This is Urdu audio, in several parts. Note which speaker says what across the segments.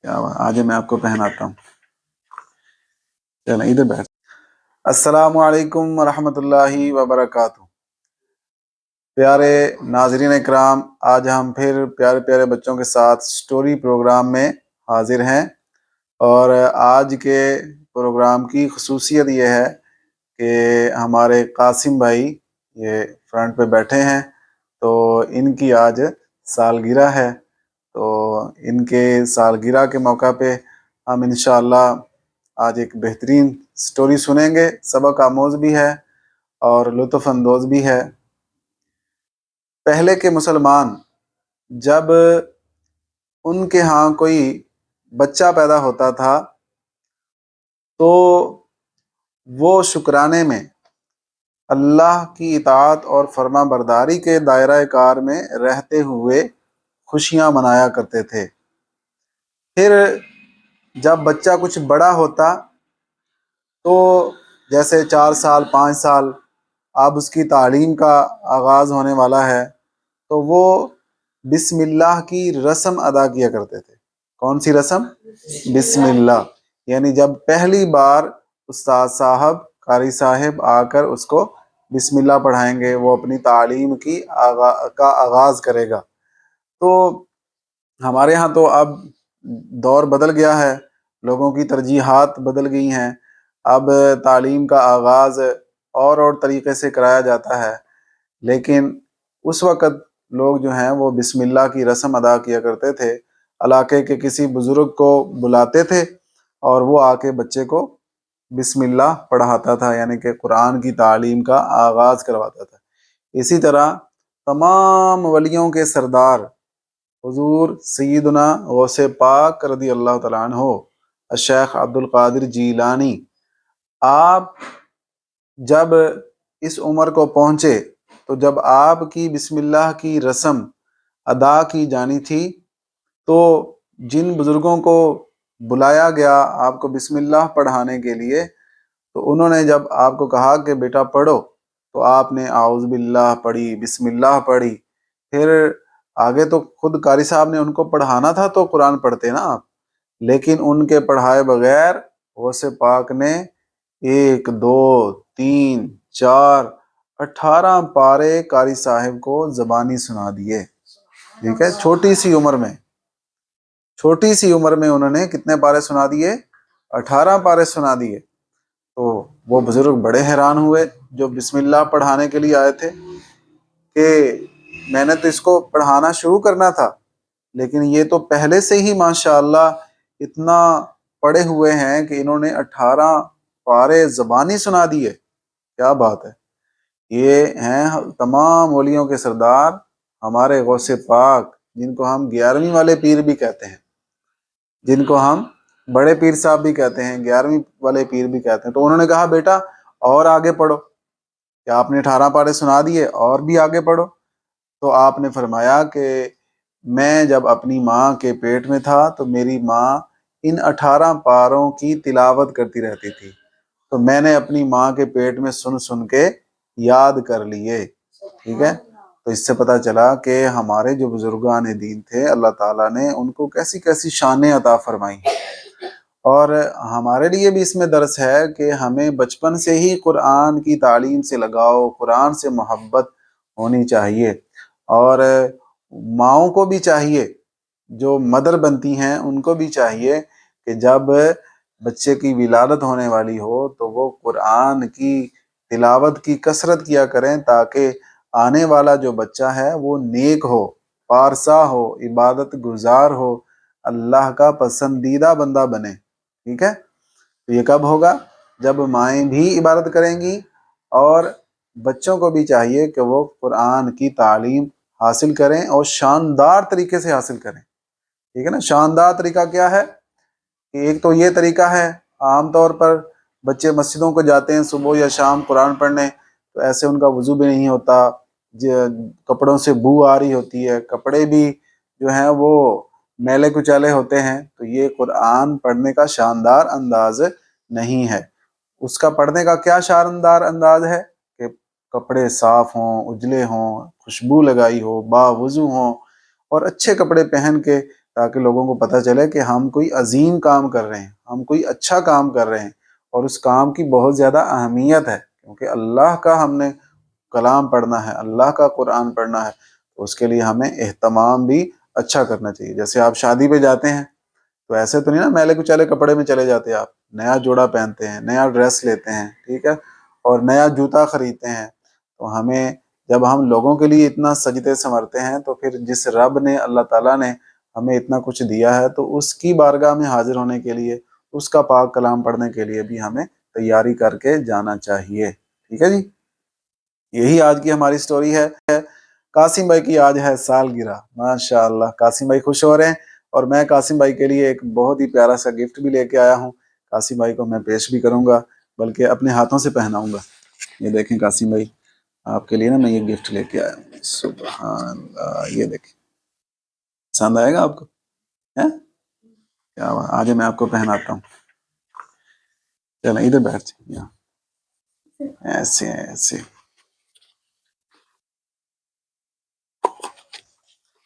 Speaker 1: کیا بات، آج میں آپ کو پہناتا ہوں. چلیں ادھر بیٹھ. السلام علیکم ورحمۃ اللہ وبرکاتہ. پیارے ناظرین اکرام، آج ہم پھر پیارے پیارے بچوں کے ساتھ سٹوری پروگرام میں حاضر ہیں، اور آج کے پروگرام کی خصوصیت یہ ہے کہ ہمارے قاسم بھائی یہ فرنٹ پہ بیٹھے ہیں، تو ان کی آج سالگرہ ہے. تو ان کے سالگرہ کے موقع پہ ہم انشاءاللہ آج ایک بہترین سٹوری سنیں گے، سبق آموز بھی ہے اور لطف اندوز بھی ہے. پہلے کے مسلمان جب ان کے ہاں کوئی بچہ پیدا ہوتا تھا تو وہ شکرانے میں اللہ کی اطاعت اور فرما برداری کے دائرہ کار میں رہتے ہوئے خوشیاں منایا کرتے تھے. پھر جب بچہ کچھ بڑا ہوتا تو جیسے 4 سال 5 سال اب اس کی تعلیم کا آغاز ہونے والا ہے، تو وہ بسم اللہ کی رسم ادا کیا کرتے تھے. کون سی رسم؟ بسم اللہ. یعنی جب پہلی بار استاد صاحب قاری صاحب آ کر اس کو بسم اللہ پڑھائیں گے، وہ اپنی تعلیم کا آغاز کرے گا. تو ہمارے ہاں تو اب دور بدل گیا ہے، لوگوں کی ترجیحات بدل گئی ہیں. اب تعلیم کا آغاز اور طریقے سے کرایا جاتا ہے، لیکن اس وقت لوگ جو ہیں وہ بسم اللہ کی رسم ادا کیا کرتے تھے. علاقے کے کسی بزرگ کو بلاتے تھے اور وہ آ کے بچے کو بسم اللہ پڑھاتا تھا، یعنی کہ قرآن کی تعلیم کا آغاز کرواتا تھا. اسی طرح تمام ولیوں کے سردار حضور سیدنا غوث پاک رضی اللہ تعالیٰ عنہ الشیخ عبد القادر جیلانی، آپ جب اس عمر کو پہنچے تو جب آپ کی بسم اللہ کی رسم ادا کی جانی تھی تو جن بزرگوں کو بلایا گیا آپ کو بسم اللہ پڑھانے کے لیے، تو انہوں نے جب آپ کو کہا کہ بیٹا پڑھو، تو آپ نے اعوذ باللہ پڑھی، بسم اللہ پڑھی. پھر آگے تو خود قاری صاحب نے ان کو پڑھانا تھا تو قرآن پڑھتے نا آپ، لیکن ان کے پڑھائے بغیر غوث پاک نے 1 2 3 4 18 پارے قاری صاحب کو زبانی سنا دیے. ٹھیک ہے، چھوٹی سی عمر میں انہوں نے کتنے پارے سنا دیے؟ 18 پارے سنا دیے. تو وہ بزرگ بڑے حیران ہوئے جو بسم اللہ پڑھانے کے لیے آئے تھے کہ میں نے تو اس کو پڑھانا شروع کرنا تھا، لیکن یہ تو پہلے سے ہی ماشاءاللہ اتنا پڑھے ہوئے ہیں کہ انہوں نے 18 پارے زبانی سنا دیے. کیا بات ہے. یہ ہیں تمام ولیوں کے سردار ہمارے غوث پاک، جن کو ہم 11ویں والے پیر بھی کہتے ہیں، جن کو ہم بڑے پیر صاحب بھی کہتے ہیں، 11ویں والے پیر بھی کہتے ہیں. تو انہوں نے کہا بیٹا اور آگے پڑھو، کہ آپ نے 18 پارے سنا دیے اور بھی آگے پڑھو. تو آپ نے فرمایا کہ میں جب اپنی ماں کے پیٹ میں تھا تو میری ماں ان 18 پاروں کی تلاوت کرتی رہتی تھی، تو میں نے اپنی ماں کے پیٹ میں سن سن کے یاد کر لیے. ٹھیک ہے، تو اس سے پتہ چلا کہ ہمارے جو بزرگان دین تھے اللہ تعالیٰ نے ان کو کیسی کیسی شانیں عطا فرمائی. اور ہمارے لیے بھی اس میں درس ہے کہ ہمیں بچپن سے ہی قرآن کی تعلیم سے لگاؤ، قرآن سے محبت ہونی چاہیے. اور ماؤں کو بھی چاہیے، جو مدر بنتی ہیں ان کو بھی چاہیے کہ جب بچے کی ولادت ہونے والی ہو تو وہ قرآن کی تلاوت کی کثرت کیا کریں، تاکہ آنے والا جو بچہ ہے وہ نیک ہو، پارسا ہو، عبادت گزار ہو، اللہ کا پسندیدہ بندہ بنے. ٹھیک ہے، تو یہ کب ہوگا؟ جب مائیں بھی عبادت کریں گی اور بچوں کو بھی چاہیے کہ وہ قرآن کی تعلیم حاصل کریں اور شاندار طریقے سے حاصل کریں. ٹھیک ہے نا، شاندار طریقہ کیا ہے کہ ایک تو یہ طریقہ ہے، عام طور پر بچے مسجدوں کو جاتے ہیں صبح یا شام قرآن پڑھنے، تو ایسے ان کا وضو بھی نہیں ہوتا، کپڑوں سے بو آ رہی ہوتی ہے، کپڑے بھی جو ہیں وہ میلے کچالے ہوتے ہیں. تو یہ قرآن پڑھنے کا شاندار انداز نہیں ہے. اس کا پڑھنے کا کیا شاندار انداز ہے کہ کپڑے صاف ہوں، اجلے ہوں، خوشبو لگائی ہو، با وضو ہوں، اور اچھے کپڑے پہن کے تاکہ لوگوں کو پتہ چلے کہ ہم کوئی عظیم کام کر رہے ہیں، ہم کوئی اچھا کام کر رہے ہیں، اور اس کام کی بہت زیادہ اہمیت ہے، کیونکہ اللہ کا ہم نے کلام پڑھنا ہے، اللہ کا قرآن پڑھنا ہے، تو اس کے لیے ہمیں اہتمام بھی اچھا کرنا چاہیے۔ جیسے آپ شادی پہ جاتے ہیں تو ایسے تو نہیں نا میلے کچالے کپڑے میں چلے جاتے، آپ نیا جوڑا پہنتے ہیں، نیا ڈریس لیتے ہیں، ٹھیک ہے، اور نیا جوتا خریدتے ہیں۔ تو ہمیں جب ہم لوگوں کے لیے اتنا سجدے سنورتے ہیں تو پھر جس رب نے، اللہ تعالیٰ نے ہمیں اتنا کچھ دیا ہے، تو اس کی بارگاہ میں حاضر ہونے کے لیے، اس کا پاک کلام پڑھنے کے لیے بھی ہمیں تیاری کر کے جانا چاہیے، ٹھیک ہے جی۔ یہی آج کی ہماری سٹوری ہے۔ قاسم بھائی کی آج ہے سالگرہ، ماشاءاللہ قاسم بھائی خوش ہو رہے ہیں، اور میں قاسم بھائی کے لیے ایک بہت ہی پیارا سا گفٹ بھی لے کے آیا ہوں۔ قاسم بھائی کو میں پیش بھی کروں گا، بلکہ اپنے ہاتھوں سے پہناؤں گا۔ یہ دیکھیں قاسم بھائی، آپ کے لیے نا میں یہ گفٹ لے کے آیا ہوں، سبحان اللہ، یہ دیکھیں، پسند آئے گا آپ کو؟ کیا بات، آج میں آپ کو پہناتا ہوں، چلیں ادھر بیٹھ جائیں، ایسے ایسے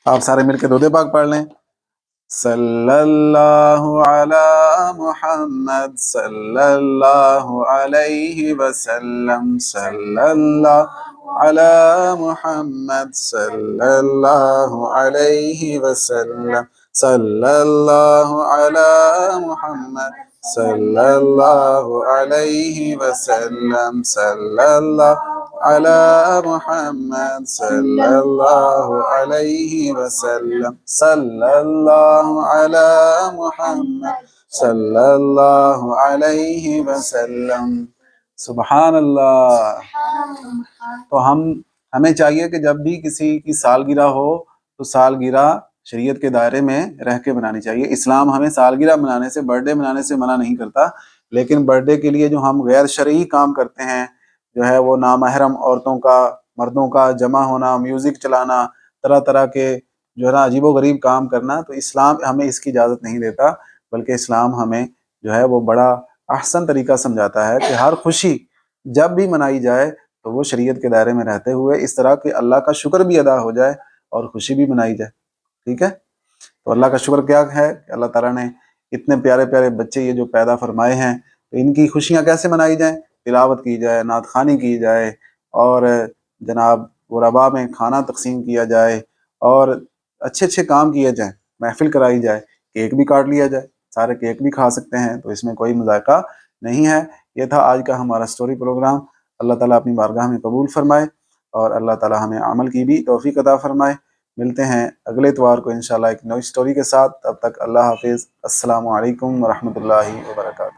Speaker 1: آپ سارے مل کے درود پاک پڑھ لیں۔ صلی اللہ علی محمد صلی اللہ علیہ وسلم، صلی اللہ علی محمد صلی اللہ علیہ وسلم، صلی اللہ علی محمد صلی اللہ علیہ وسلم، صلی اللہ علی محمد صلی اللہ علیہ وسلم، صلی اللہ علی محمد صلی اللہ علیہ وسلم، سبحان اللہ۔ تو ہمیں چاہیے کہ جب بھی کسی کی سالگرہ ہو تو سالگرہ شریعت کے دائرے میں رہ کے منانی چاہیے۔ اسلام ہمیں سالگرہ منانے سے، برتھ ڈے منانے سے منع نہیں کرتا، لیکن برتھ ڈے کے لیے جو ہم غیر شرعی کام کرتے ہیں، جو ہے وہ نامحرم عورتوں کا، مردوں کا جمع ہونا، میوزک چلانا، طرح طرح کے جو ہے نا عجیب و غریب کام کرنا، تو اسلام ہمیں اس کی اجازت نہیں دیتا، بلکہ اسلام ہمیں جو ہے وہ بڑا احسن طریقہ سمجھاتا ہے کہ ہر خوشی جب بھی منائی جائے تو وہ شریعت کے دائرے میں رہتے ہوئے اس طرح کہ اللہ کا شکر بھی ادا ہو جائے اور خوشی بھی منائی جائے، ٹھیک ہے۔ تو اللہ کا شکر کیا ہے کہ اللہ تعالیٰ نے اتنے پیارے پیارے بچے یہ جو پیدا فرمائے ہیں، تو ان کی خوشیاں کیسے منائی جائیں؟ تلاوت کی جائے، نعت خوانی کی جائے، اور جناب غربا میں کھانا تقسیم کیا جائے، اور اچھے اچھے کام کیے جائیں، محفل کرائی جائے، کیک بھی کاٹ لیا جائے، سارے کیک بھی کھا سکتے ہیں، تو اس میں کوئی مذائقہ نہیں ہے۔ یہ تھا آج کا ہمارا سٹوری پروگرام۔ اللہ تعالیٰ اپنی بارگاہ میں قبول فرمائے، اور اللہ تعالیٰ ہمیں عمل کی بھی توفیق عطا فرمائے۔ ملتے ہیں اگلے اتوار کو انشاءاللہ ایک نئی سٹوری کے ساتھ، تب تک اللہ حافظ، السلام علیکم ورحمۃ اللہ وبرکاتہ۔